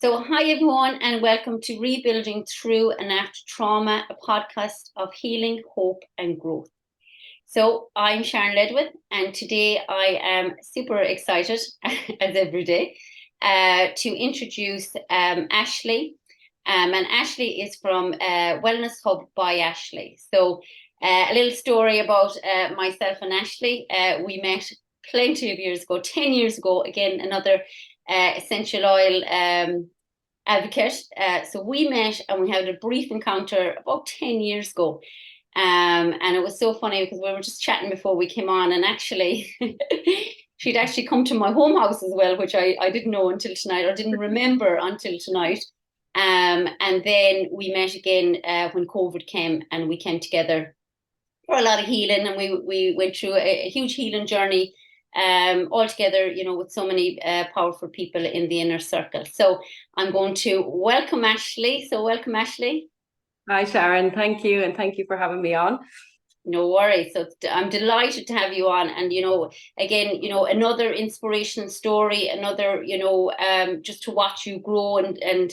So, hi everyone, and welcome to Rebuilding Through and After Trauma, a podcast of healing, hope, and growth. So, I'm Sharon Ledwith, and today I am super excited, as every day, to introduce Ashley. And Ashley is from Wellness Hub by Ashley. So, a little story about myself and Ashley. We met plenty of years ago, 10 years ago, again, another essential oil advocate. So we met and we had a brief encounter about 10 years ago. And it was so funny because we were just chatting before we came on, and actually, she'd actually come to my home house as well, which I didn't know until tonight, or didn't remember until tonight. And then we met again when COVID came, and we came together for a lot of healing, and we went through a huge healing journey all together, with so many powerful people in the inner circle. So I'm going to welcome Ashley. So welcome, Ashley. Hi, Sharon. Thank you. And thank you for having me on. No worries. So I'm delighted to have you on. And, again, another inspirational story, another, just to watch you grow and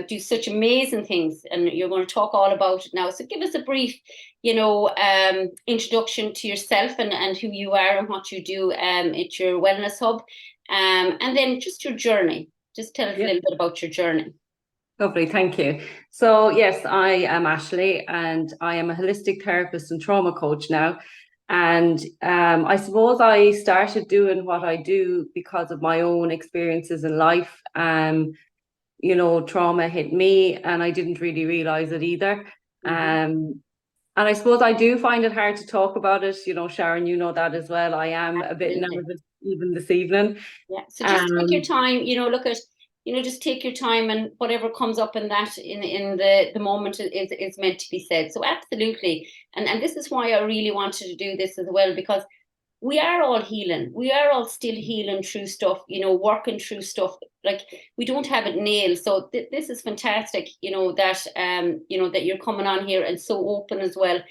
do such amazing things. And you're going to talk all about it now. So give us a brief, introduction to yourself and who you are and what you do at your Wellness Hub. And then just your journey. Just tell us a little bit about your journey. Lovely, thank you. So yes, I am Ashley, and I am a holistic therapist and trauma coach now. And I suppose I started doing what I do because of my own experiences in life. Trauma hit me, and I didn't really realize it either. And I suppose I do find it hard to talk about it. Sharon, you know that as well. I am a bit nervous even this evening. Yeah. So just take your time, look at, just take your time, and whatever comes up in that in the moment is meant to be said. So absolutely. And this is why I really wanted to do this as well, because we are all healing. We are all still healing through stuff, working through stuff. Like, we don't have it nailed. So this is fantastic, that you're coming on here and so open as well,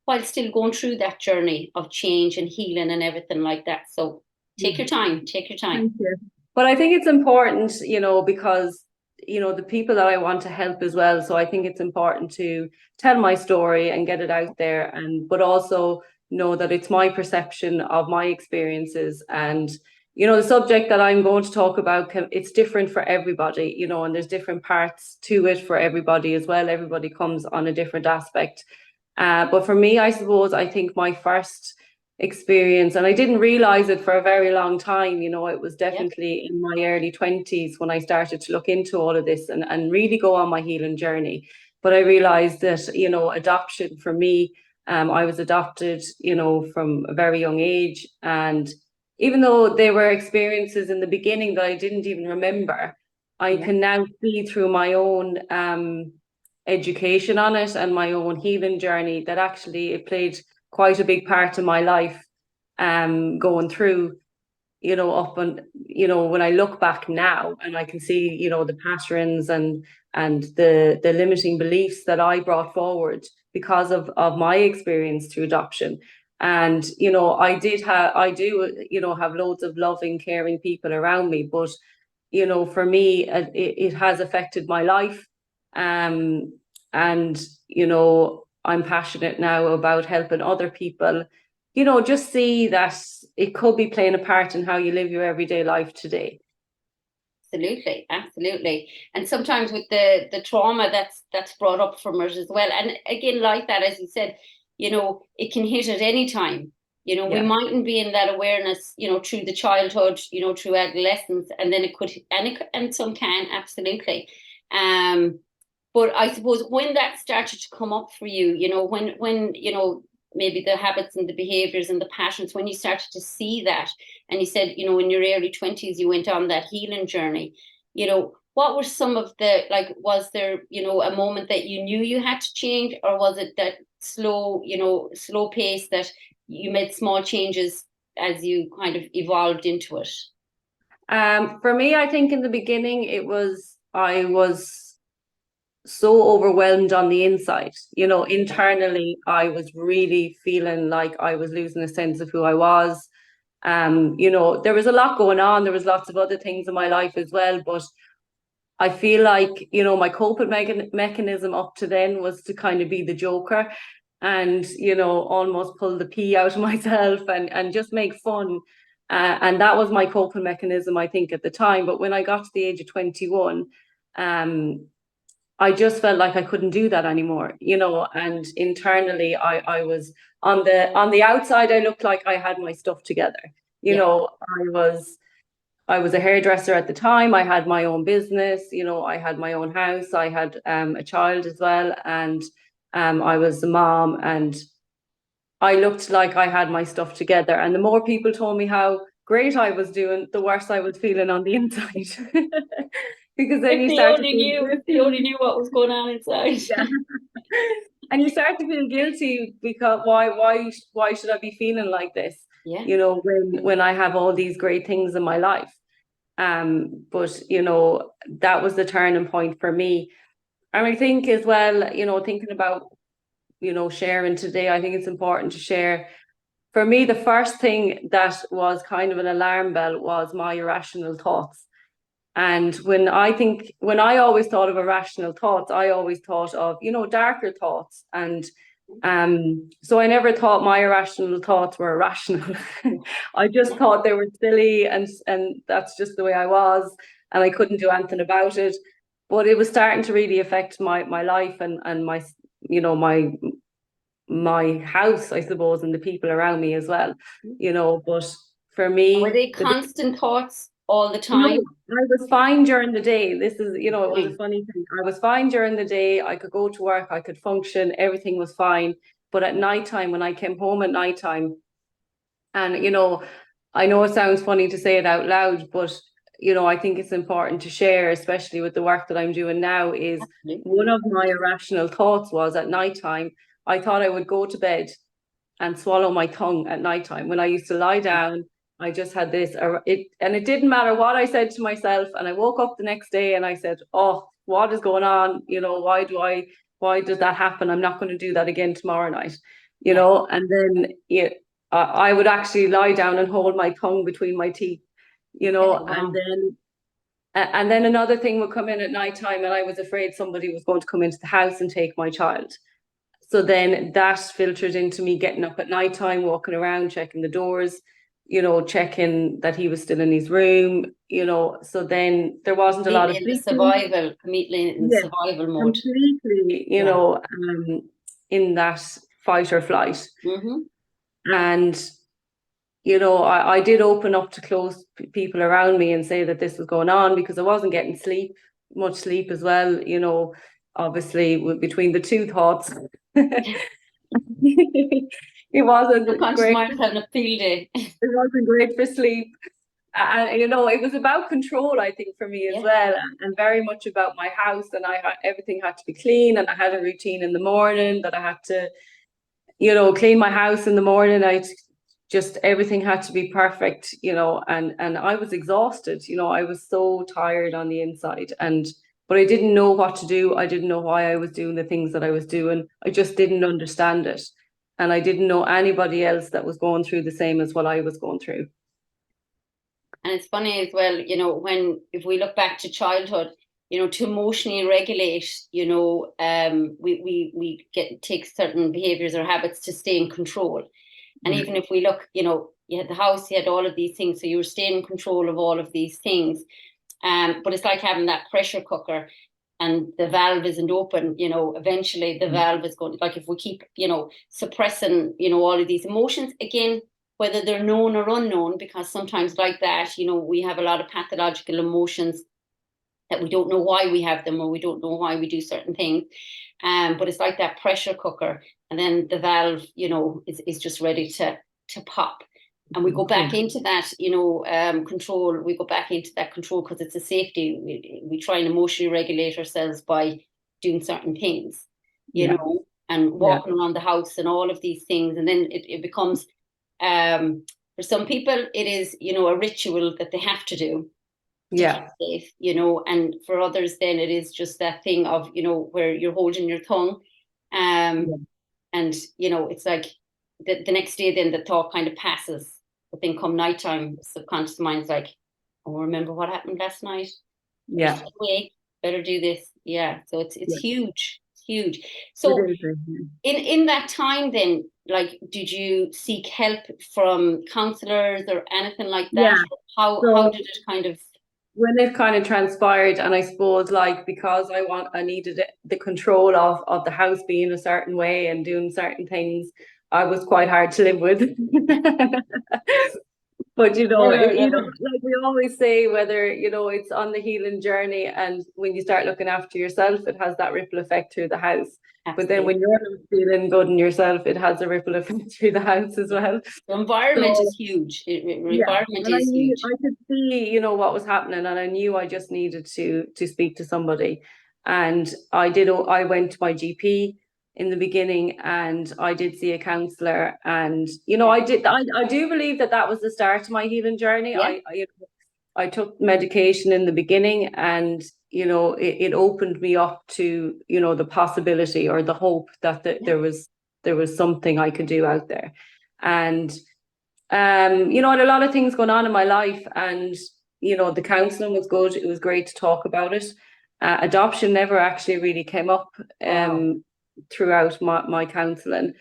while still going through that journey of change and healing and everything like that. So take your time. Take your time. Thank you. But I think it's important, because the people that I want to help as well. So I think it's important to tell my story and get it out there, but also know that it's my perception of my experiences. And the subject that I'm going to talk about, it's different for everybody, and there's different parts to it for everybody as well. Everybody comes on a different aspect. But for me, I suppose, I think my first experience, and I didn't realize it for a very long time, it was definitely in my early 20s when I started to look into all of this and really go on my healing journey. But I realized that, adoption for me, I was adopted, from a very young age. And even though there were experiences in the beginning that I didn't even remember, I can now see through my own education on it and my own healing journey that actually it played quite a big part in my life, going through, up and, when I look back now and I can see, the patterns and the limiting beliefs that I brought forward because of my experience through adoption. And, I do, have loads of loving, caring people around me, but, for me, it has affected my life. And, I'm passionate now about helping other people, just see that it could be playing a part in how you live your everyday life today. Absolutely, absolutely. And sometimes with the trauma that's brought up from it as well. And again, like that, as you said, it can hit at any time. We mightn't be in that awareness, through the childhood, through adolescence, and then it could, and some can, absolutely. But I suppose when that started to come up for you, when maybe the habits and the behaviors and the passions, when you started to see that, and you said, in your early 20s, you went on that healing journey, what were some of was there, a moment that you knew you had to change, or was it that slow pace that you made small changes as you kind of evolved into it? For me, I think in the beginning, I was so overwhelmed on the inside. Internally, I was really feeling like I was losing a sense of who I was. You know, there was a lot going on. There was lots of other things in my life as well, but I feel like, you know, my coping mechanism up to then was to kind of be the joker and, you know, almost pull the pee out of myself and just make fun. And that was my coping mechanism, I think, at the time. But when I got to the age of 21, um, I just felt like I couldn't do that anymore, you know, and internally I was on the outside, I looked like I had my stuff together. You Yeah. know, I was a hairdresser at the time. I had my own business, you know, I had my own house, I had a child as well, and I was a mom, and I looked like I had my stuff together. And the more people told me how great I was doing, the worse I was feeling on the inside. Because then If you they start to only feel knew, if they only guilty. knew what was going on inside. Yeah. And you start to feel guilty because why should I be feeling like this? Yeah. You know, when I have all these great things in my life. But you know, that was the turning point for me. And I think as well, you know, thinking about, you know, sharing today, I think it's important to share. For me, the first thing that was kind of an alarm bell was my irrational thoughts. And when I always thought of irrational thoughts, I always thought of, you know, darker thoughts. And so I never thought my irrational thoughts were irrational. I just thought they were silly, and that's just the way I was, and I couldn't do anything about it. But it was starting to really affect my life and my, you know, my house, I suppose, and the people around me as well, you know. But for Were me, they constant thoughts all the no, time? I was fine during the day. This is, you know, it was a Fine. funny thing. I was fine during the day. I could go to work, I could function, everything was fine. But at nighttime, when I came home at nighttime, and, you know it sounds funny to say it out loud, but, you know, I think it's important to share, especially with the work that I'm doing now, is one of my irrational thoughts was at nighttime, I thought I would go to bed and swallow my tongue at nighttime. When I used to lie down, I just had this, and it didn't matter what I said to myself. And I woke up the next day and I said, "Oh, what is going on? You know, why did that happen? I'm not going to do that again tomorrow night." You Yeah. know, and then I would actually lie down and hold my tongue between my teeth. You Yeah. know, Wow. and then another thing would come in at nighttime, and I was afraid somebody was going to come into the house and take my child. So then that filtered into me getting up at nighttime, walking around, checking the doors, you know, checking that he was still in his room, you know. So then there wasn't a lot of sleeping. Completely in Yeah, survival mode. completely, you Yeah. know, in that fight or flight. Mm-hmm. And, you know, I did open up to close people around me and say that this was going on because I wasn't getting much sleep as well, you know, obviously between the two thoughts. It wasn't Subconscious great. mind having a field day. It wasn't great for sleep. And you know, it was about control, I think, for me as Yeah. well, and very much about my house. And everything had to be clean, and I had a routine in the morning that I had to, you know, clean my house in the morning. I just everything had to be perfect, you know, and I was exhausted, you know, I was so tired on the inside, and but I didn't know what to do. I didn't know why I was doing the things that I was doing. I just didn't understand it. And I didn't know anybody else that was going through the same as what I was going through. And it's funny as well, you know, if we look back to childhood, you know, to emotionally regulate, you know, we take certain behaviors or habits to stay in control. And Yeah. even if we look, you know, you had the house, you had all of these things, so you were staying in control of all of these things. But it's like having that pressure cooker and the valve isn't open, you know, eventually the valve is going, like if we keep, you know, suppressing, you know, all of these emotions, again, whether they're known or unknown, because sometimes like that, you know, we have a lot of pathological emotions that we don't know why we have them or we don't know why we do certain things. But it's like that pressure cooker, and then the valve, you know, is just ready to pop. And we go back Yeah. into that, you know, control. We go back into that control because it's a safety. We try and emotionally regulate ourselves by doing certain things, you Yeah. know, and Yeah. walking around the house and all of these things. And then it becomes, for some people, it is, you know, a ritual that they have to do to keep Yeah. safe, you know, and for others, then it is just that thing of, you know, where you're holding your tongue. Yeah. And, you know, it's like the next day, then the thought kind of passes, But then come nighttime, subconscious mind's like, oh, remember what happened last night? Yeah. Awake, better do this. Yeah. So it's Yeah. huge. It's huge. It So is, in that time then, like, did you seek help from counselors or anything like yeah. that? How So did it kind of when it kind of transpired, and I suppose like because I needed the control of the house being a certain way and doing certain things, I was quite hard to live with. But like we always say, whether it's on the healing journey, and when you start looking after yourself, it has that ripple effect through the house. But then absolutely. when you're not feeling good in yourself, it has a ripple effect through the house as well. The environment So is huge. yeah, Environment and is huge. I could see, what was happening, and I knew I just needed to speak to somebody. And I went to my GP in the beginning, and I did see a counselor, and I do believe that was the start of my healing journey. Yeah. I took medication in the beginning, and it opened me up to the possibility or the hope that there was something I could do out there. And I had a lot of things going on in my life, and the counselling was good. It was great to talk about it. Adoption never actually really came up Wow. throughout my counselling.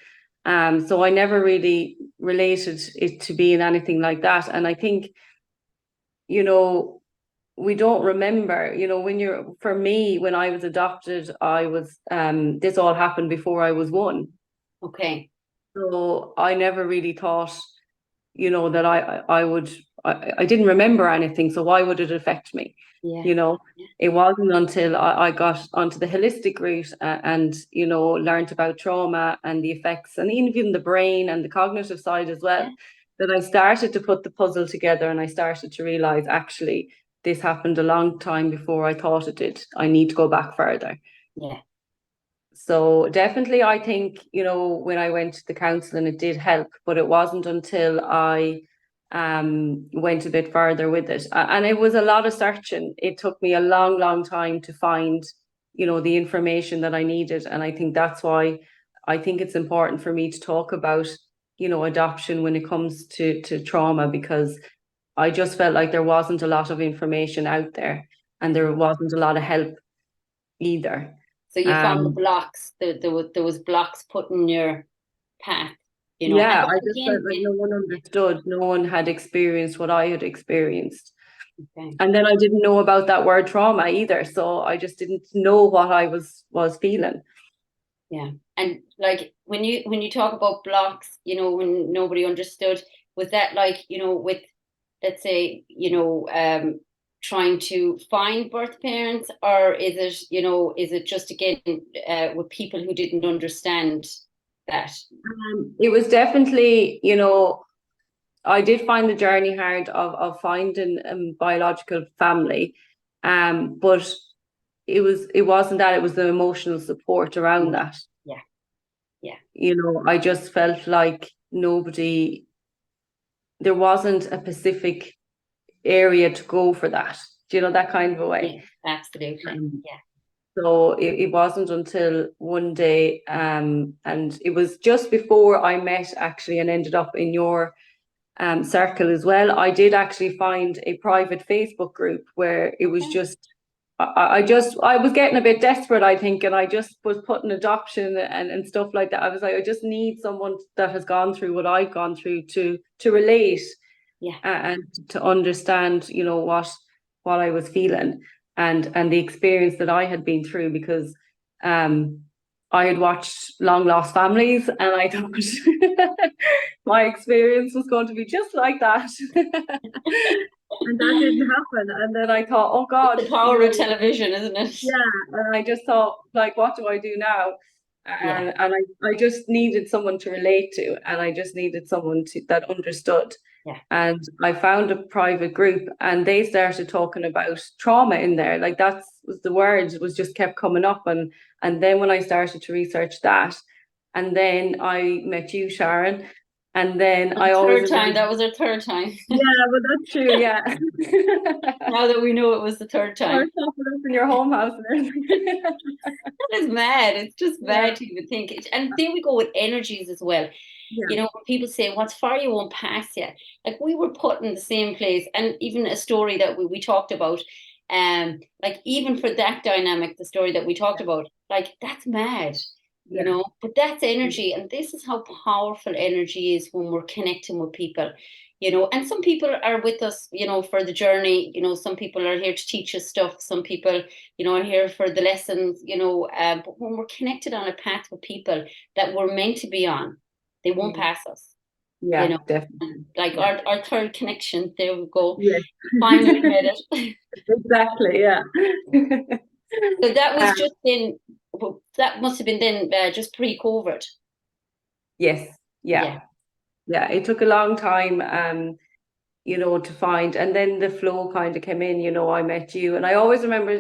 So I never really related it to being anything like that. And I think, we don't remember, for me, when I was adopted, I was, this all happened before I was one. Okay. So I never really thought, that I didn't remember anything. So why would it affect me? Yeah. It wasn't until I got onto the holistic route, and, learned about trauma and the effects, and even the brain and the cognitive side as well, Yeah. that I started to put the puzzle together, and I started to realize, actually, this happened a long time before I thought it did. I need to go back further. Yeah. So definitely, I think, when I went to the counselling, it did help, but it wasn't until I went a bit further with it. And it was a lot of searching. It took me a long, long time to find, the information that I needed. And I think that's why I think it's important for me to talk about, adoption when it comes to trauma, because I just felt like there wasn't a lot of information out there, and there wasn't a lot of help either. So you found the Um, blocks. There was blocks put in your path. And Yeah, then I just felt again, like no one understood. No one had experienced what I had experienced. okay. And then I didn't know about that word trauma either. So I just didn't know what I was feeling. Yeah. And like when you talk about blocks, when nobody understood, was that like, with, let's say, trying to find birth parents, or is it just again with people who didn't understand that? It was definitely, I did find the journey hard of finding a biological family. But it wasn't that, it was the emotional support around Yeah. that. Yeah. Yeah. I just felt like there wasn't a specific area to go for that. Do you know, that kind of a way? Yeah. Absolutely. Um, Yeah. so it wasn't until one day, and it was just before I met actually and ended up in your circle as well. I did actually find a private Facebook group where it was Okay. just I was getting a bit desperate, I think, and I just was putting adoption and stuff like that. I was like, I just need someone that has gone through what I've gone through to relate, Yeah. and to understand, what I was feeling, and the experience that I had been through, because um I had watched Long Lost Families, and I thought my experience was going to be just like that. And that didn't happen. And then I thought, oh It's God, the power of television, isn't it? yeah. And I just thought, like, what do I do now? Yeah. And I just needed someone to relate to, and I just needed someone that understood. Yeah. And I found a private group, and they started talking about trauma in there. Like, that was the word, it was just kept coming up. And then when I started to research that, and then I met you, Sharon, And then The I always third time, remember, that was our third time. yeah, but that's true, yeah. Now that we know it was the third Or time. something up in your home house. That is mad. It's just Yeah, mad to even think it. And there we go with energies as well. yeah, When people say, what's for you won't pass you. Like we were put in the same place. And even a story that we talked about, like even for that dynamic, the story that we talked about, like that's mad, yeah, but that's energy. And this is how powerful energy is when we're connecting with people. And some people are with us, for the journey. Some people are here to teach us stuff. Some people, are here for the lessons, but when we're connected on a path with people that we're meant to be on, they won't yeah, pass us, you yeah, know. definitely. And like Yeah, our third connection, there we go. yeah. Finally met it. Exactly, yeah. So that was Um, just in, well, that must have been then just pre-COVID. yes, Yeah, yeah, yeah. It took a long time, to find, and then the flow kind of came in. I met you, and I always remember,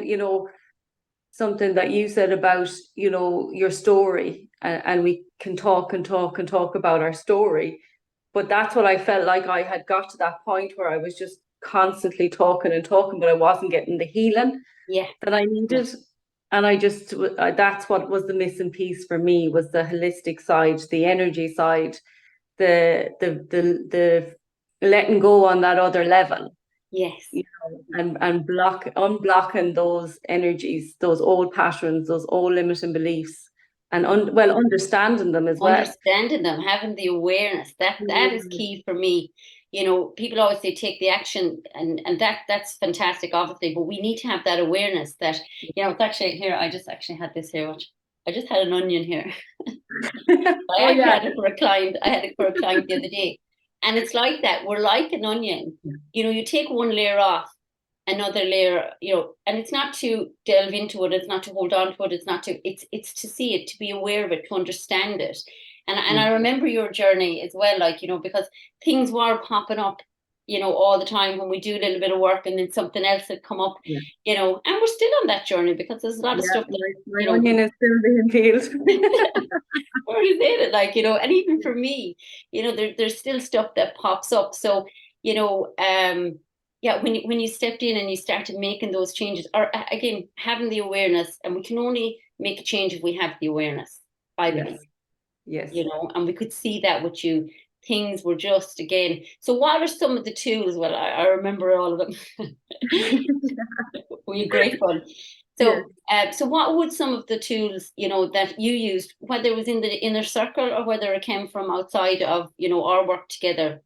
something that you said about, your story, and we can talk and talk and talk about our story. But that's what I felt like I had got to that point where I was just constantly talking and talking, but I wasn't getting the healing yeah, that I yeah, needed. And I just, that's what was the missing piece for me, was the holistic side, the energy side, the letting go on that other level, yes. and unblocking those energies, those old patterns, those old limiting beliefs, and understanding them as well. Understanding them, having the awareness, that is Mm, key for me. People always say take the action, and that's fantastic, obviously, but we need to have that awareness that, it's actually here. I just actually had this here. Watch. I just had an onion here. I oh actually yeah, had it for a client. I had it for a client the other day. And it's like that. We're like an onion. You take one layer off, another layer, and it's not to delve into it, it's not to hold on to it, it's to see it, to be aware of it, to understand it. And I remember your journey as well, like, because things were popping up, all the time when we do a little bit of work, and then something else had come up, yeah, and we're still on that journey because there's a lot of yeah. stuff that, My onion is still being peeled. where is it? Like, and even for me, there's still stuff that pops up. So, yeah, when you stepped in and you started making those changes, or again, having the awareness, and we can only make a change if we have the awareness, I believe, Yes, yes. and we could see that with you. Things were just, again. So what are some of the tools? Well, I remember all of them. Were you great fun? Yes. So what would some of the tools, that you used, whether it was in the inner circle or whether it came from outside of, our work together,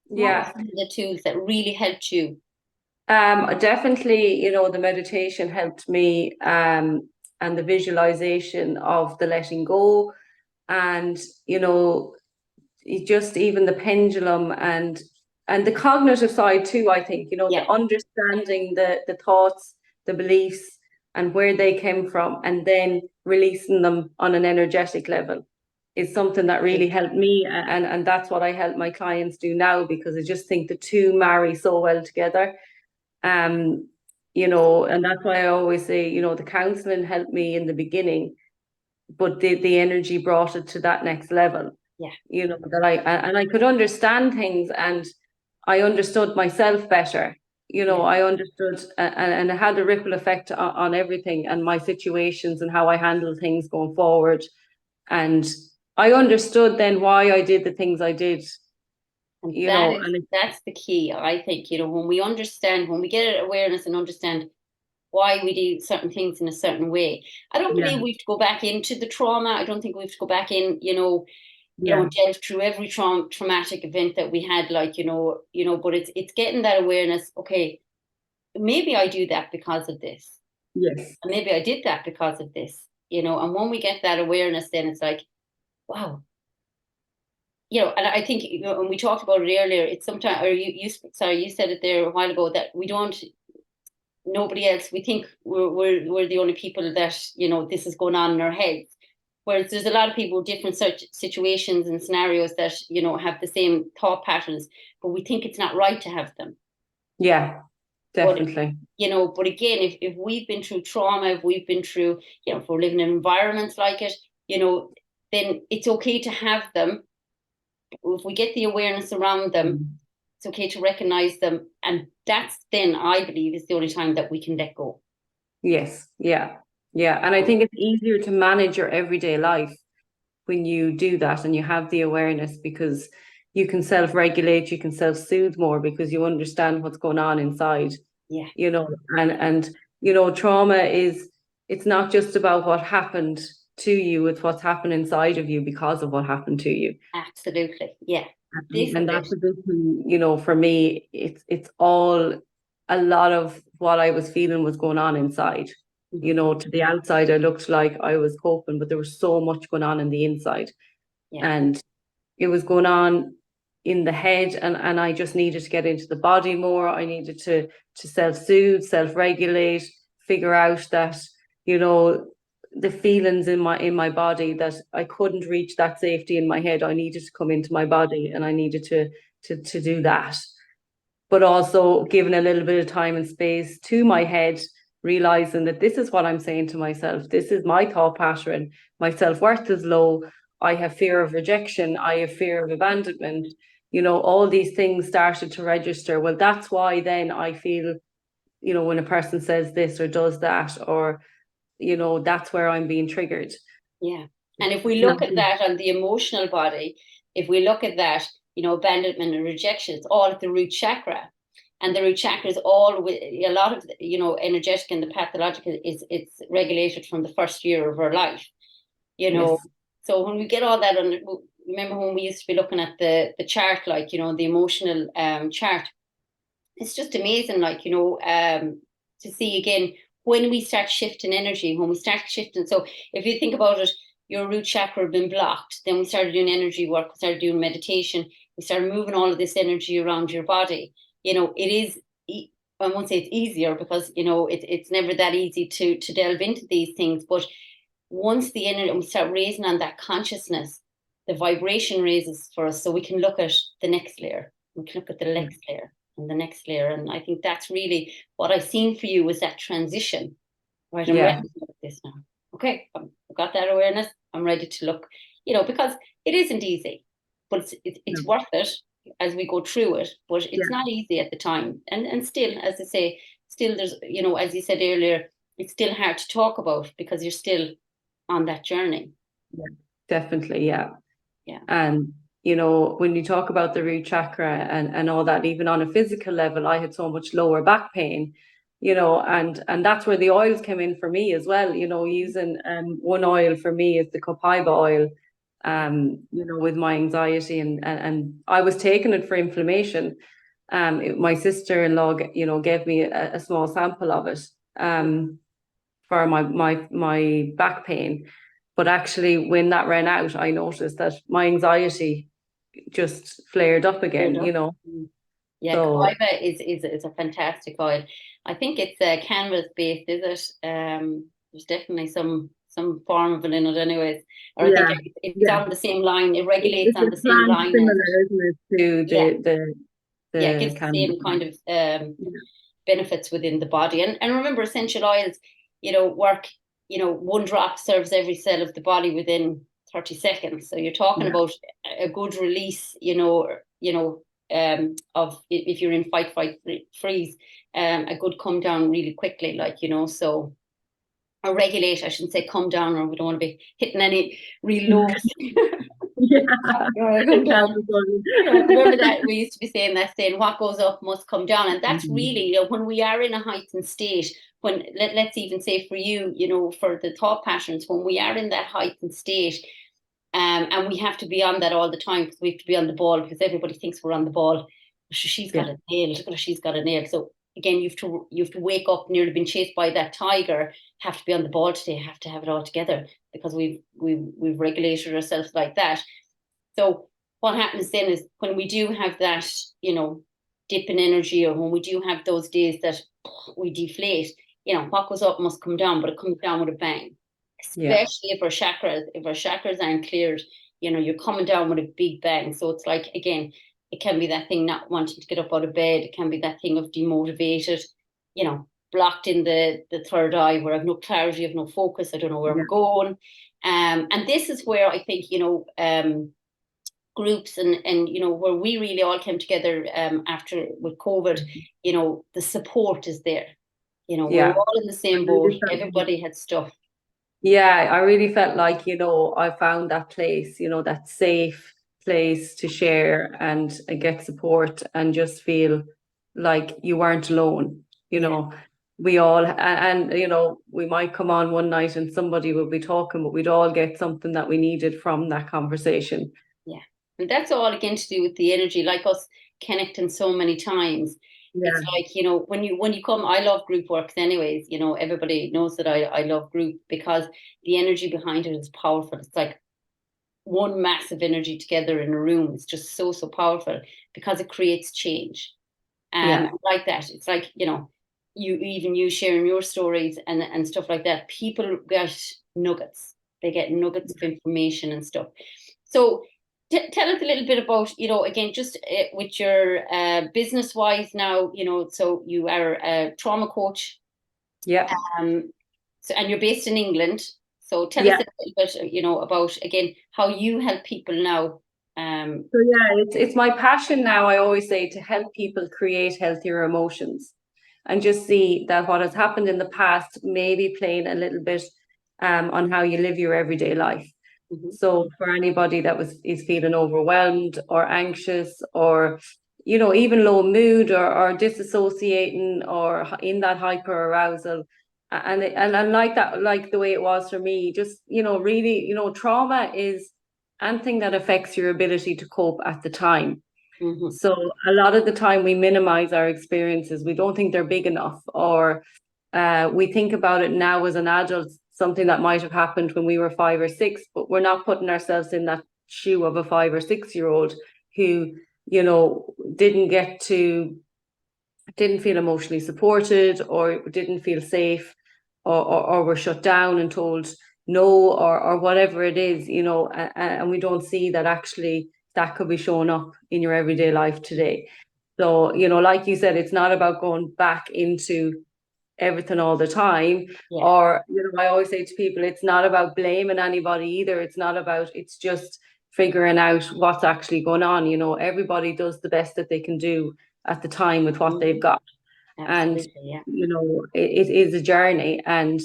what were Yeah. some of the tools that really helped you? Definitely, the meditation helped me, and the visualization of the letting go, and, just even the pendulum, and the cognitive side too, I think, Yeah, the understanding the thoughts, the beliefs, and where they came from, and then releasing them on an energetic level is something that yeah, really helped me, and that's what I help my clients do now, because I just think the two marry so well together. um and that's why I always say, the counseling helped me in the beginning, but the energy brought it to that next level, yeah, that I could understand things, and I understood myself better. yeah. I understood, and it had a ripple effect on everything, and my situations, and how I handle things going forward. And I understood then why I did the things I did, And that is and it, that's the key, I think, when we understand, when we get awareness and understand why we do certain things in a certain way. I don't yeah, believe we have to go back into the trauma. I don't think we have to go back in, yeah, delve through every traumatic event that we had, like, but it's getting that awareness. Okay, maybe I do that because of this. yes, And maybe I did that because of this, and when we get that awareness, then it's like, wow, and I think, and we talked about it earlier, it's sometimes, or sorry, you said it there a while ago, that we don't, nobody else, we think we're the only people that, this is going on in our heads. Whereas there's a lot of people with different such situations and scenarios that, have the same thought patterns, but we think it's not right to have them. yeah, But, definitely. but again, if we've been through trauma, if we've been through, if we're living in environments like it, then it's okay to have them, if we get the awareness around them, it's okay to recognize them. And that's then, I believe, is the only time that we can let go. Yes, yeah, yeah. And I think it's easier to manage your everyday life when you do that and you have the awareness, because you can self-regulate, you can self-soothe more because you understand what's going on inside, Yeah, you know, and you know, trauma is, it's not just about what happened to you, it's what's happened inside of you because of what happened to you. absolutely. Yeah, this is And it. that's a big thing, you know, for me, it's all, a lot of what I was feeling was going on inside. You Mhm. know, to the outside, I looked like I was coping, but there was so much going on in the inside. Yeah, And it was going on in the head, and I just needed to get into the body more. I needed to self-soothe, self-regulate, figure out that, you know, the feelings in my body, that I couldn't reach that safety in my head. I needed to come into my body, and I needed to do that. But also giving a little bit of time and space to my head, realizing that this is what I'm saying to myself. This is my thought pattern. My self-worth is low. I have fear of rejection. I have fear of abandonment. You know, all these things started to register. Well, that's why then I feel, you know, when a person says this or does that, or, you know, that's where I'm being triggered. yeah. And if we It's not, look at that on the emotional body, if we look at that, abandonment and rejection, it's all at the root chakra. And the root chakra is all with a lot of, energetic and the pathological it's regulated from the first year of our life, you know. yes. So when we get all that on, remember when we used to be looking at the chart, like, the emotional chart, it's just amazing, like, to see again when we start shifting energy, when we start shifting. So if you think about it, your root chakra had been blocked. Then we started doing energy work, we started doing meditation, we started moving all of this energy around your body. It is, I won't say it's easier because, it's never that easy to delve into these things. But once the energy, we start raising on that consciousness, the vibration raises for us, so we can look at the next layer. We can look at the Yeah. next layer and the next layer. And I think that's really what I've seen for you was that transition. Right, I'm ready Yeah. to look at this now. Okay, I've got that awareness. I'm ready to look, because it isn't easy, but it's No. worth it as we go through it. But Yeah. it's not easy at the time. And still, as I say, still there's, as you said earlier, it's still hard to talk about because you're still on that journey. Yeah. Definitely. Yeah. Yeah. And, you know, when you talk about the root chakra and all that, even on a physical level, I had so much lower back pain, you know, and that's where the oils came in for me as well. You know, using one oil for me is the copaiba oil, you know, with my anxiety, and I was taking it for inflammation. My sister-in-law, you know, gave me a small sample of it, for my back pain. But actually, when that ran out, I noticed that my anxiety just flared up Fair again, enough. you know. Yeah, So Caiba is a fantastic oil. I think it's canvas based, is it? There's definitely some form of it in it, anyways. Or I think yeah, it's yeah. on the same line. It regulates It's on the a same plant line as it. similar, isn't it, to Yeah, yeah, it the gives the cannabis. same kind of Yeah, benefits within the body. And remember, essential oils, work. One drop serves every cell of the body within 30 seconds. So you're talking yeah, about a good release, of if you're in fight, freeze, a good come down really quickly, like, so, or regulate, I shouldn't say come down, or we don't want to be hitting any real lows. yeah. Come It can down. be fun. Yeah, remember that we used to be saying that saying, what goes up must come down. And that's Mhm. really, when we are in a heightened state, when let's even say for you, for the thought patterns, when we are in that heightened state, and we have to be on that all the time because we have to be on the ball because everybody thinks we're on the ball. She's got Yeah, a nail. Look at her, she's got a nail. So again, you have to wake up, nearly been chased by that tiger. Have to be on the ball today. Have to have it all together because we've regulated ourselves like that. So what happens then is when we do have that, dip in energy, or when we do have those days that we deflate, what goes up must come down, but it comes down with a bang. yeah, Especially if our chakras aren't cleared, you're coming down with a big bang. So it's like, again, it can be that thing not wanting to get up out of bed. It can be that thing of demotivated, blocked in the third eye, where I have no clarity, I have no focus, I don't know where yeah, I'm going. And this is where I think, groups and where we really all came together after with COVID, the support is there. We're Yeah. all in the I same boat. really felt Everybody had stuff. Yeah, I really felt like, I found that place, that safe place to share and get support and just feel like you weren't alone. You Yeah, know, we all, and we might come on one night and somebody will be talking, but we'd all get something that we needed from that conversation. yeah. And that's all again to do with the energy, like us connecting so many times. It's Yeah, like, when you come, I love group works anyways. Everybody knows that I love group because the energy behind it is powerful. It's like one massive energy together in a room. It's just so, so powerful because it creates change. yeah, Like that. It's like, you sharing your stories and stuff like that. People get nuggets. They get nuggets of information and stuff. So tell us a little bit about, again, just with your business wise now, so you are a trauma coach. yeah, Um, and you're based in England. So tell us yeah. a little bit, about, again, how you help people now. So yeah, it's my passion now, I always say, to help people create healthier emotions and just see that what has happened in the past may be playing a little bit on how you live your everyday life. Mhm, So for anybody that is feeling overwhelmed or anxious or even low mood or disassociating or in that hyper arousal and like that, like the way it was for me, just really, trauma is anything that affects your ability to cope at the time. mhm, So a lot of the time we minimize our experiences. We don't think they're big enough, or we think about it now as an adult, something that might have happened when we were 5 or 6, but we're not putting ourselves in that shoe of a 5 or 6 year old who, didn't get to, didn't feel emotionally supported or didn't feel safe or were shut down and told no or whatever it is, and we don't see that actually that could be showing up in your everyday life today. So, like you said, it's not about going back into everything all the time. yeah. Or, I always say to people, it's not about blaming anybody either. It's not about, it's just figuring out what's actually going on. Everybody does the best that they can do at the time with what they've Mhm. got. And, Absolutely, yeah. it is a journey. And,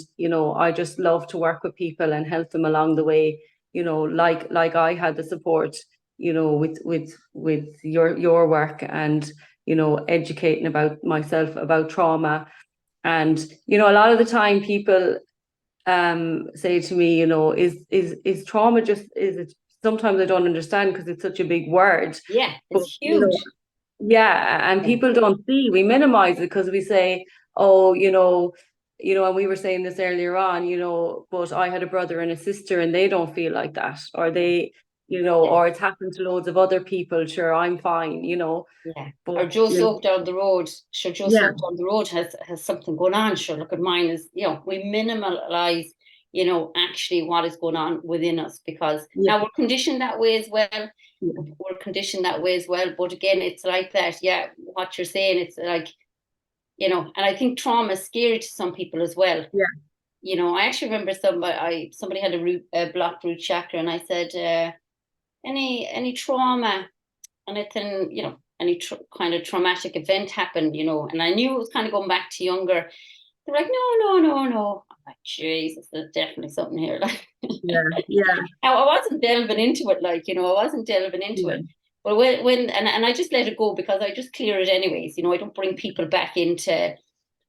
I just love to work with people and help them along the way, like I had the support, with your work and, educating about myself about trauma. And, a lot of the time people say to me, is trauma just, is it, sometimes I don't understand because it's such a big word. Yeah, But, it's huge. yeah, and Yeah, people don't see, we minimize it because we say, oh, and we were saying this earlier on, but I had a brother and a sister and they don't feel like that, or they, yeah, or it's happened to loads of other people, sure, I'm fine, yeah. but Or Joe Soap down the road. Sure, Joe yeah, Soap down the road has something going on. Sure, look at mine is, we minimalize, actually what is going on within us because yeah, now we're conditioned that way as well. yeah, We're conditioned that way as well. But again, it's like that. Yeah, what you're saying, it's like, and I think trauma is scary to some people as well. yeah, I actually remember somebody had a blocked root chakra, and I said, any trauma, anything, any kind of traumatic event happened, and I knew it was kind of going back to younger. They're like, no, no, no, no. I'm like, Jesus, there's definitely something here. Like, yeah, yeah, now I wasn't delving into it, like, I wasn't delving into yeah. it. But when I just let it go because I just clear it anyways, I don't bring people back into.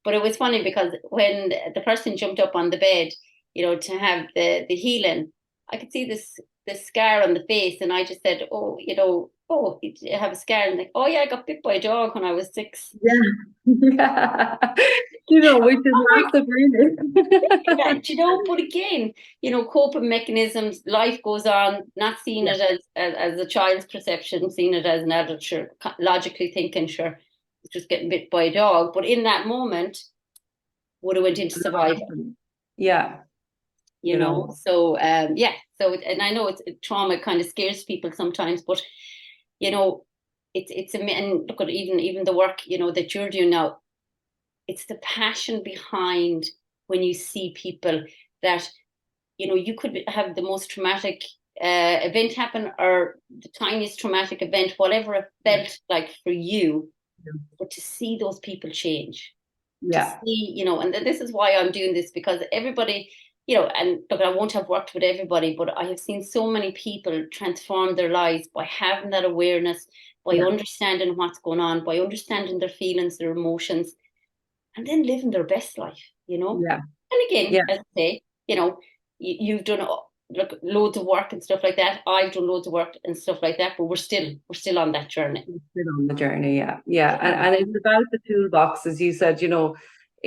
But it was funny because when the person jumped up on the bed, to have the healing, I could see this scar on the face, and I just said, "Oh, oh, you have a scar," and like, "Oh yeah, I got bit by a dog when I was 6." Yeah. Yeah. Which is I'm like, massive, really. yeah, but again, coping mechanisms, life goes on, not seeing Yeah, it as a child's perception, seeing it as an adult, sure, logically thinking, sure, it's just getting bit by a dog. But in that moment, would have went into survival. yeah, So yeah, so and I know trauma kind of scares people sometimes, but you know it's and look at even the work that you're doing now. It's the passion behind when you see people that you could have the most traumatic event happen, or the tiniest traumatic event, whatever it felt like for you, but to see those people change, to Yeah. see, and this is why I'm doing this, because everybody, and look, I won't have worked with everybody, but I have seen so many people transform their lives by having that awareness, by Yeah. understanding what's going on, by understanding their feelings, their emotions, and then living their best life, Yeah. And again, Yeah. as I say, you've done look, loads of work and stuff like that. I've done loads of work and stuff like that, but we're still on that journey. Still on the journey, yeah. Yeah. Yeah. And it's about the toolbox, as you said,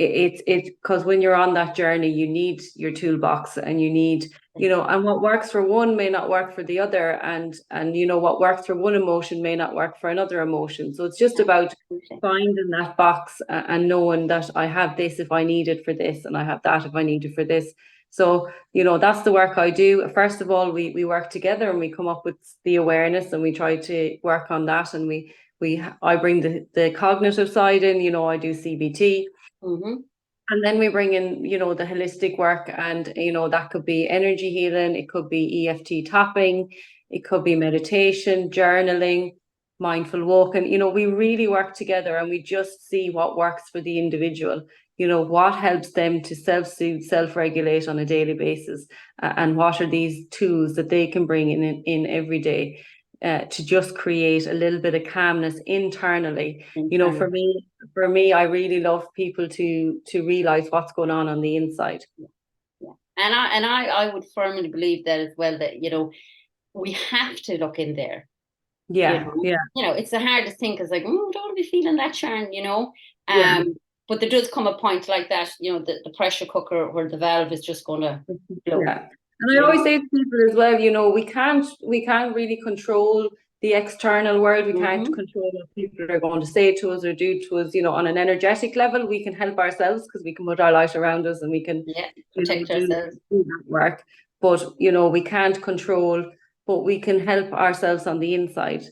it's because when you're on that journey, you need your toolbox, and you need, and what works for one may not work for the other. And what works for one emotion may not work for another emotion. So it's just about Absolutely. finding that box, and knowing that I have this if I need it for this, and I have that if I need it for this. So, that's the work I do. First of all, we work together, and we come up with the awareness, and we try to work on that. And I bring the cognitive side in, I do CBT. Mm-hmm. And then we bring in, the holistic work, and, that could be energy healing, it could be EFT tapping, it could be meditation, journaling, mindful walking. We really work together, and we just see what works for the individual, what helps them to self-soothe, self-regulate on a daily basis, and what are these tools that they can bring in every day. To just create a little bit of calmness internally. For me, I really love people to realize what's going on the inside. Yeah. And I would firmly believe that as well, that, we have to look in there, Yeah, yeah, it's the hardest thing, because like, oh, don't be feeling that, Sharon, yeah, but there does come a point like that, the pressure cooker where the valve is just going to blow, yeah. And I always say to people as well, we can't really control the external world. We can't Mm-hmm. control what people are going to say to us or do to us. On an energetic level, we can help ourselves, because we can put our light around us, and we can, Yeah, protect do ourselves. that work. But we can't control, but we can help ourselves on the inside.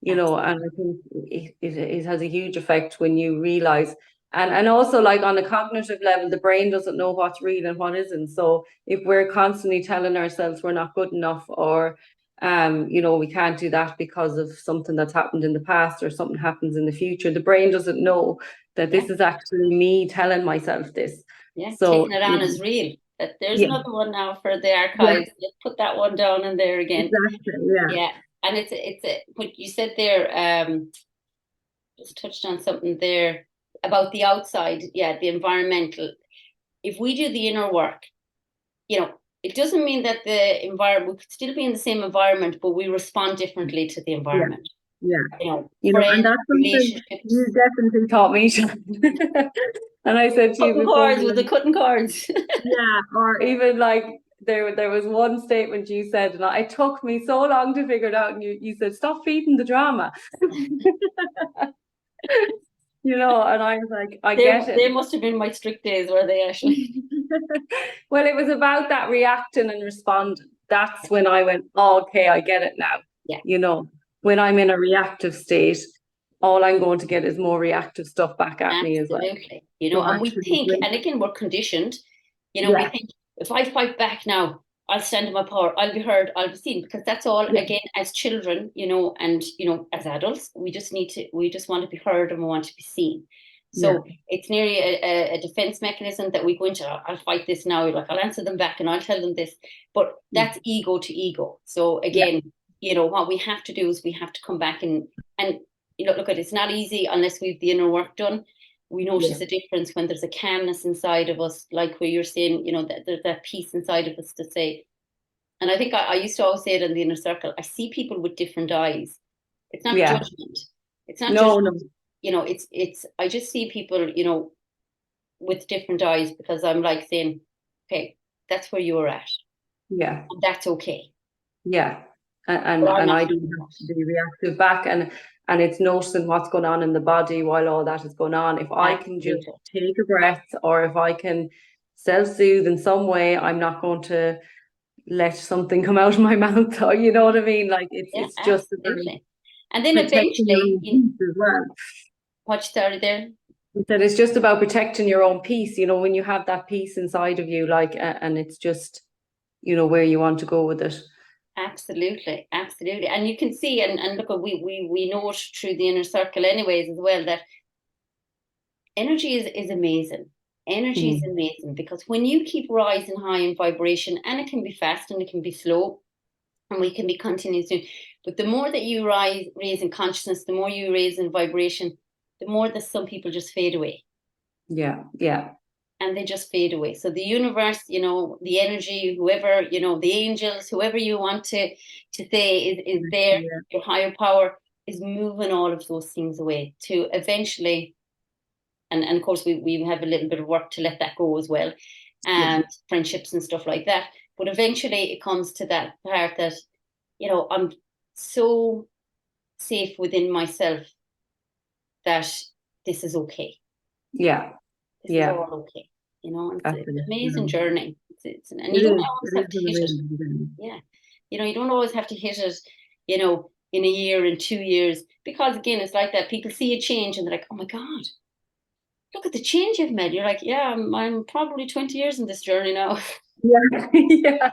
And I Absolutely. think it has a huge effect when you realize. And also, like, on a cognitive level, the brain doesn't know what's real and what isn't. So if we're constantly telling ourselves we're not good enough, or we can't do that because of something that's happened in the past, or something happens in the future, the brain doesn't know that Yeah, this is actually me telling myself this. yeah, So taking it on as real. That there's yeah, another one now for the yeah, archives. Let's put that one down in there again. exactly, yeah, Yeah, and what you said there. Just touched on something there about the outside. Yeah, the environmental. If we do the inner work, it doesn't mean that the environment, we could still be in the same environment, but we respond differently to the yeah, environment. yeah. And Friends, that's something you relationships, definitely taught me, Sian. And I said to you cutting before, cords with the cutting cords. yeah, or even like there was one statement you said, and it took me so long to figure it out. And you said, "Stop feeding the drama," And I was like, "I they get it." they must have been my strict days, were they, Ashley? Well, it was about that reacting and responding. That's when I went, oh, okay, I get it now. Yeah, When I'm in a reactive state, all I'm going to get is more reactive stuff back at me as well. absolutely. So And we actually, think, and again, we're conditioned. We yeah, think, if I fight back now, I'll stand in my power, I'll be heard, I'll be seen, because that's all, yeah, again, as children, and as adults, we just want to be heard, and we want to be seen. yeah, So it's nearly a defense mechanism that we go into. I'll fight this now, like I'll answer them back, and I'll tell them this. But that's ego to ego. So yeah, again, what we have to do is we have to come back, and look, it's not easy unless we've the inner work done. We yeah, notice a difference when there's a calmness inside of us, like where you're saying, that there's that peace inside of us to say. And I think I used to always say it in the inner circle. I see people with different eyes. It's not yeah. judgment. It's not No, judgment. no, It's I just see people, with different eyes, because I'm like saying, okay, that's where you're at, yeah. and that's okay. Yeah, But I'm and not I doing don't have that. to be reactive back, and it's noticing what's going on in the body while all that is going on. If I can just Absolutely. take a breath, or if I can self-soothe in some way, I'm not going to let something come out of my mouth. Or you know what I mean? Like Yeah, it's just about absolutely. And then protecting your eventually, own peace as well. what you started there. That it's just about protecting your own peace. When you have that peace inside of you, like, and it's just where you want to go with it. Absolutely, absolutely. And you can see, and look, we know it through the inner circle anyways as well, that energy is amazing. Energy is Mm. amazing because when you keep rising high in vibration, and it can be fast and it can be slow, and we can be continuously, but the more that you raise in consciousness, the more you raise in vibration, the more that some people just fade away. Yeah, yeah, And they just fade away. So the universe, the energy, whoever, the angels, whoever you want to say is there, yeah, your higher power is moving all of those things away to eventually, and of course we have a little bit of work to let that go as well, yeah, and friendships and stuff like that. But eventually it comes to that part that, I'm so safe within myself that this is okay. yeah, This is yeah. all okay. It's an Absolutely. amazing Yeah. journey. And It you don't is. always It have is to an hit it. amazing journey. Yeah. You don't always have to hit it, in a year, in 2 years, because again, it's like that. People see a change and they're like, oh my God, look at the change you've made. You're like, yeah, I'm probably 20 years in this journey now. Yeah, yeah,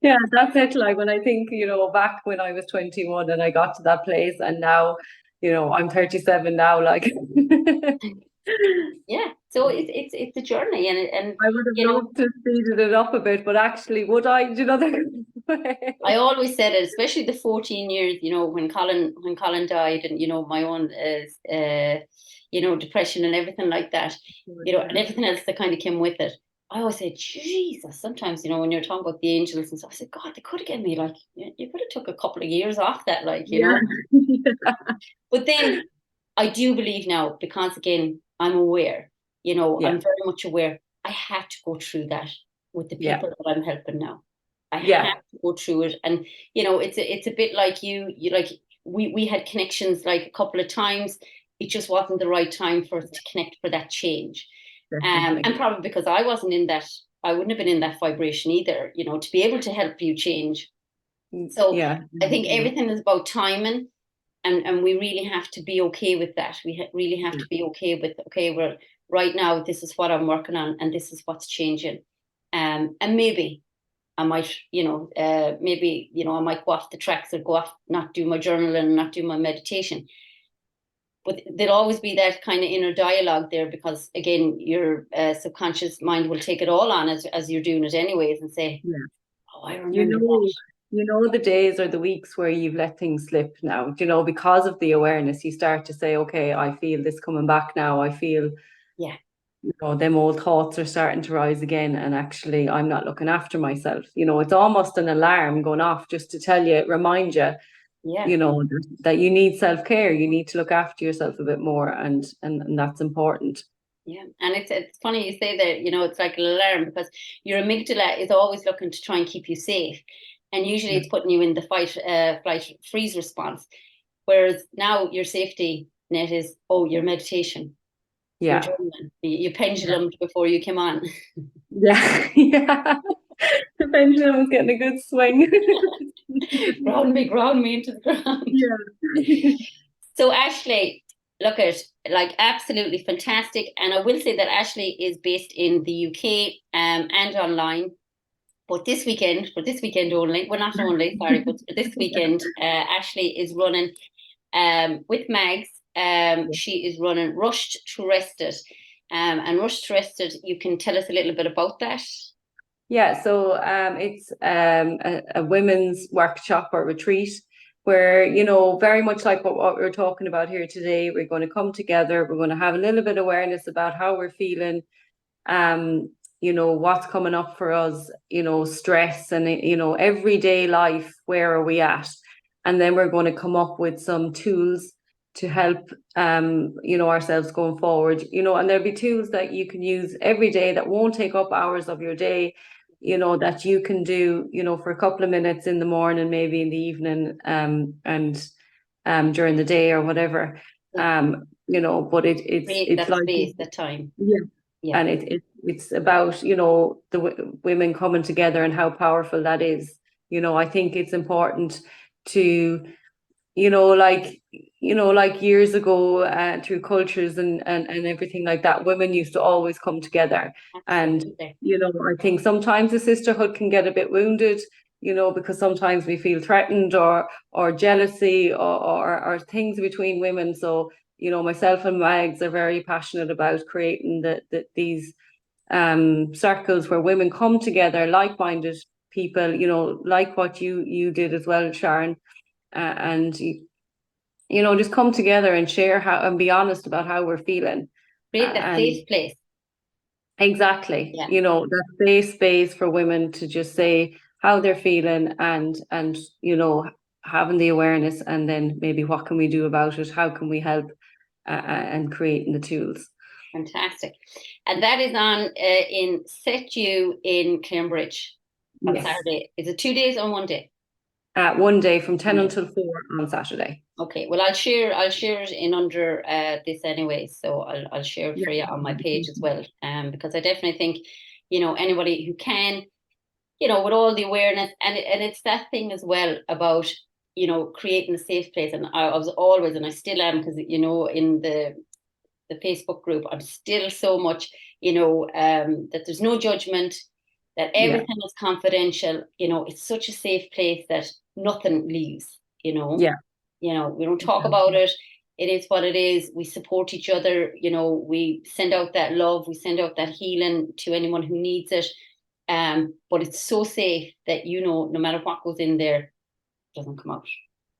yeah. That's it. Like when I think, back when I was 21 and I got to that place, and now, I'm 37 now. Like, Yeah. So it's a journey, and I would have you know, loved to speeded it up a bit, but actually, would I? Do you know I always said it, especially the 14 years, when Colin died, and my own depression and everything like that, and everything else that kind of came with it. I always say, Jesus, sometimes, when you're talking about the angels and stuff, I said, God, they could have given me, like, you could have took a couple of years off that, like. Yeah, But then I do believe now, because again, I'm aware, yeah, I'm very much aware I had to go through that with the yeah, people that I'm helping now. I have yeah, to go through it. And, it's a bit like you like, we had connections like a couple of times. It just wasn't the right time for us to connect for that change. definitely. And probably because I wasn't in that, I wouldn't have been in that vibration either, to be able to help you change. So Yeah, I think yeah, everything is about timing, and we really have to be okay with that. We really have to be okay with, okay, well, right now this is what I'm working on, and this is what's changing. And maybe I might, I might go off the tracks, or go off, not do my journaling and not do my meditation. But there'll always be that kind of inner dialogue there, because again, your subconscious mind will take it all on as you're doing it anyways, and say, yeah. oh, I You remember that. know, the days or the weeks where you've let things slip now, because of the awareness, you start to say, okay, I feel this coming back now. I feel, Yeah, them old thoughts are starting to rise again. And actually, I'm not looking after myself. It's almost an alarm going off just to tell you, remind you, yeah. that you need self-care. You need to look after yourself a bit more. And that's important. Yeah, and it's funny you say that, it's like an alarm, because your amygdala is always looking to try and keep you safe. And usually Yeah. it's putting you in the fight, flight, freeze response. Whereas now your safety net is, oh, your meditation, your Yeah. journaling, your Yeah. pendulum before you came on. Yeah. Yeah. The pendulum was getting a good swing. Ground me into the ground. Yeah. So Ashley, look at, like, absolutely fantastic. And I will say that Ashley is based in the UK, and online. But for this weekend only, well, not only, sorry, but for this weekend, Ashley is running, with Mags. She is running Rushed to Rested. And Rushed to Rested, you can tell us a little bit about that. Yeah, so it's a women's workshop or retreat where, very much like what we're talking about here today, we're going to come together, we're going to have a little bit of awareness about how we're feeling, um, what's coming up for us, stress and, everyday life, where are we at? And then we're going to come up with some tools to help, ourselves going forward, and there'll be tools that you can use every day that won't take up hours of your day, that you can do, for a couple of minutes in the morning, maybe in the evening, and during the day or whatever. Yeah. But Create it's that like, space, that time. yeah, Yeah. and it's about, the women coming together and how powerful that is. I think it's important to, like, like years ago, through cultures and everything like that, women used to always come together. And Absolutely. I think sometimes the sisterhood can get a bit wounded, because sometimes we feel threatened or jealousy or things between women. So, myself and Mags are very passionate about creating these circles where women come together, like-minded people, like what you did as well, Sharon, and just come together and share how and be honest about how we're feeling. Create that And safe place. exactly, Yeah, that safe space for women to just say how they're feeling and having the awareness, and then maybe what can we do about it? How can we help, and creating the tools. fantastic. And that is on in Setu in Cambridge on Yes. Saturday. Is it 2 days or one day? One day from 10 One day. until 4 on Saturday. Okay. Well, I'll share it in under this anyway. So I'll share it Yeah. for you on my page as well. Because I definitely think, anybody who can, with all the awareness, and it's that thing as well about, creating a safe place. And I was always, and I still am, because in the Facebook group, I'm still so much, that there's no judgment, that Yeah. everything is confidential. It's such a safe place that nothing leaves. Yeah. We don't talk about it. It is what it is. We support each other. We send out that love. We send out that healing to anyone who needs it. But it's so safe that no matter what goes in there, it doesn't come out.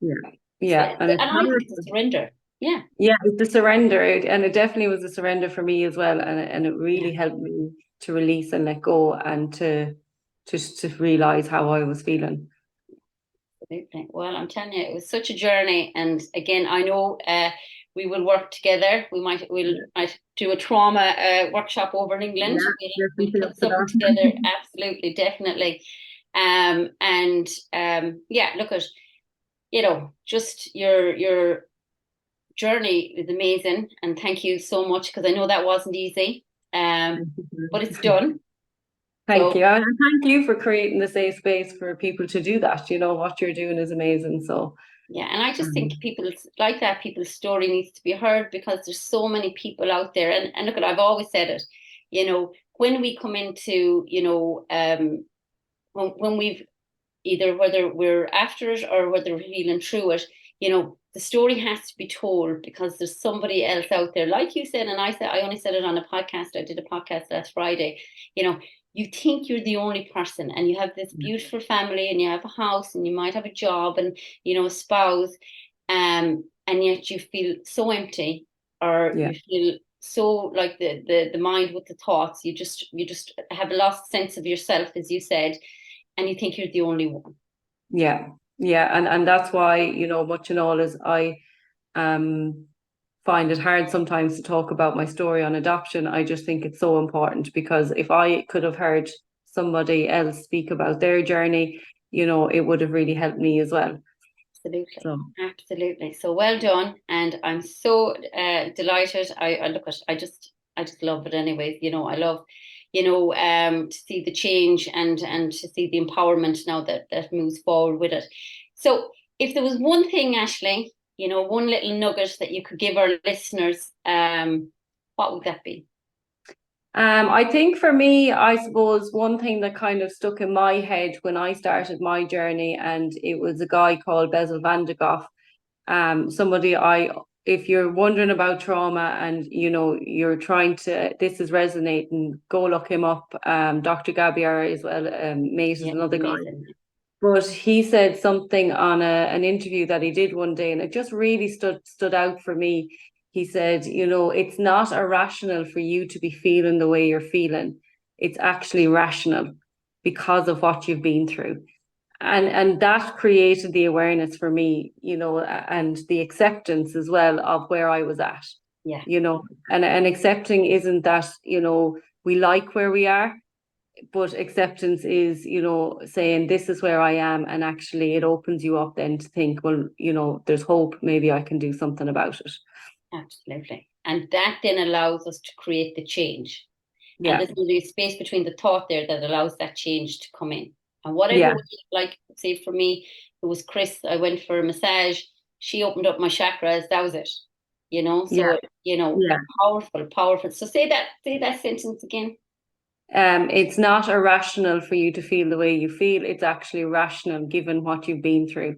Yeah. Yeah. And it's And I think it's a powerful. surrender. Yeah. Yeah, it's a surrender, and it definitely was a surrender for me as well, and it Yeah. really helped me to release and let go, and to just to realize how I was feeling. Absolutely. Well, I'm telling you, it was such a journey. And again, I know we will work together. Might do a trauma workshop over in England. Yeah, We'll definitely up put for something that. together. Absolutely, definitely. And yeah, look at just your journey is amazing, and thank you so much, because I know that wasn't easy. But it's done. Thank So you. And thank you for creating the safe space for people to do that. What you're doing is amazing. So, yeah, and I just think um, people's story needs to be heard, because there's so many people out there. And look, I've always said it, when we come into, when we've either whether we're after it or whether we're healing through it, the story has to be told, because there's somebody else out there, like you said, and I only said it on a podcast. I did a podcast last Friday. You think you're the only person, and you have this beautiful family, and you have a house, and you might have a job, and a spouse, and yet you feel so empty, or yeah, you feel so like the mind with the thoughts. You just have a lost sense of yourself, as you said, and you think you're the only one. yeah, yeah, and that's why much and all is I um find it hard sometimes to talk about my story on adoption. I just think it's so important, because if I could have heard somebody else speak about their journey, it would have really helped me as well. Absolutely. So Absolutely. So well done. And I'm so delighted. I look at I just love it anyways. I love, to see the change, and to see the empowerment now that moves forward with it. So if there was one thing, Ashley, one little nugget that you could give our listeners, what would that be? I think for me, I suppose one thing that kind of stuck in my head when I started my journey, and it was a guy called Bezel van de Gough. Somebody if you're wondering about trauma, and you're trying to, this is resonating, go look him up. Dr. Gabiar as well, mate, is Yeah, another guy. amazing. But he said something on an interview that he did one day, and it just really stood out for me. He said, it's not irrational for you to be feeling the way you're feeling. It's actually rational because of what you've been through. And that created the awareness for me, and the acceptance as well of where I was at, Yeah, and accepting isn't that, we like where we are, but acceptance is, saying this is where I am, and actually it opens you up then to think, well, there's hope, maybe I can do something about it. absolutely. And that then allows us to create the change. And Yeah, there's going to be a space between the thought there that allows that change to come in. And whatever yeah, way, like, say for me, it was Chris, I went for a massage, she opened up my chakras, that was it. yeah, So, a yeah. powerful, powerful. So say that sentence again. It's not irrational for you to feel the way you feel. It's actually rational given what you've been through.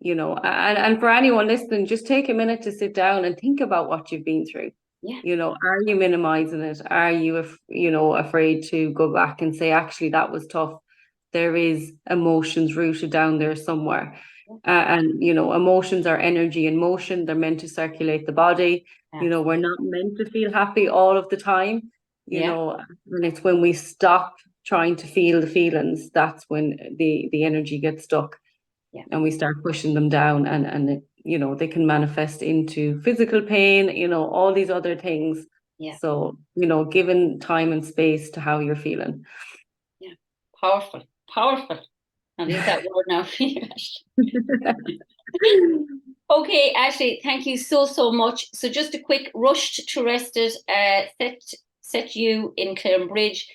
And for anyone listening, just take a minute to sit down and think about what you've been through. Yeah. Are you minimizing it? Are you, afraid to go back and say, actually, that was tough? There is emotions rooted down there somewhere. And emotions are energy in motion. They're meant to circulate the body. We're not meant to feel happy all of the time. And it's when we stop trying to feel the feelings, that's when the energy gets stuck. Yeah. And we start pushing them down, and they can manifest into physical pain, all these other things. Yeah. So, given time and space to how you're feeling. Yeah. Powerful. I'll use that word now. Okay, Ashley, thank you so much. So just a quick Rushed to Rested set you in Clarenbridge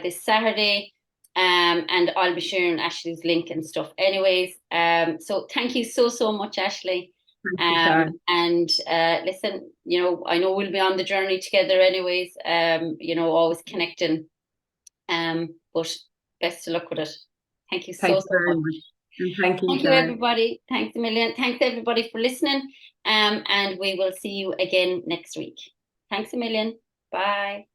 this Saturday. And I'll be sharing Ashley's link and stuff anyways. So thank you so much, Ashley. And listen, I know we'll be on the journey together anyways, always connecting. But best of luck with it. Thank you so much. And thank you. Thank you, everybody. Thanks a million. Thanks, everybody, for listening. And we will see you again next week. Thanks a million. Bye.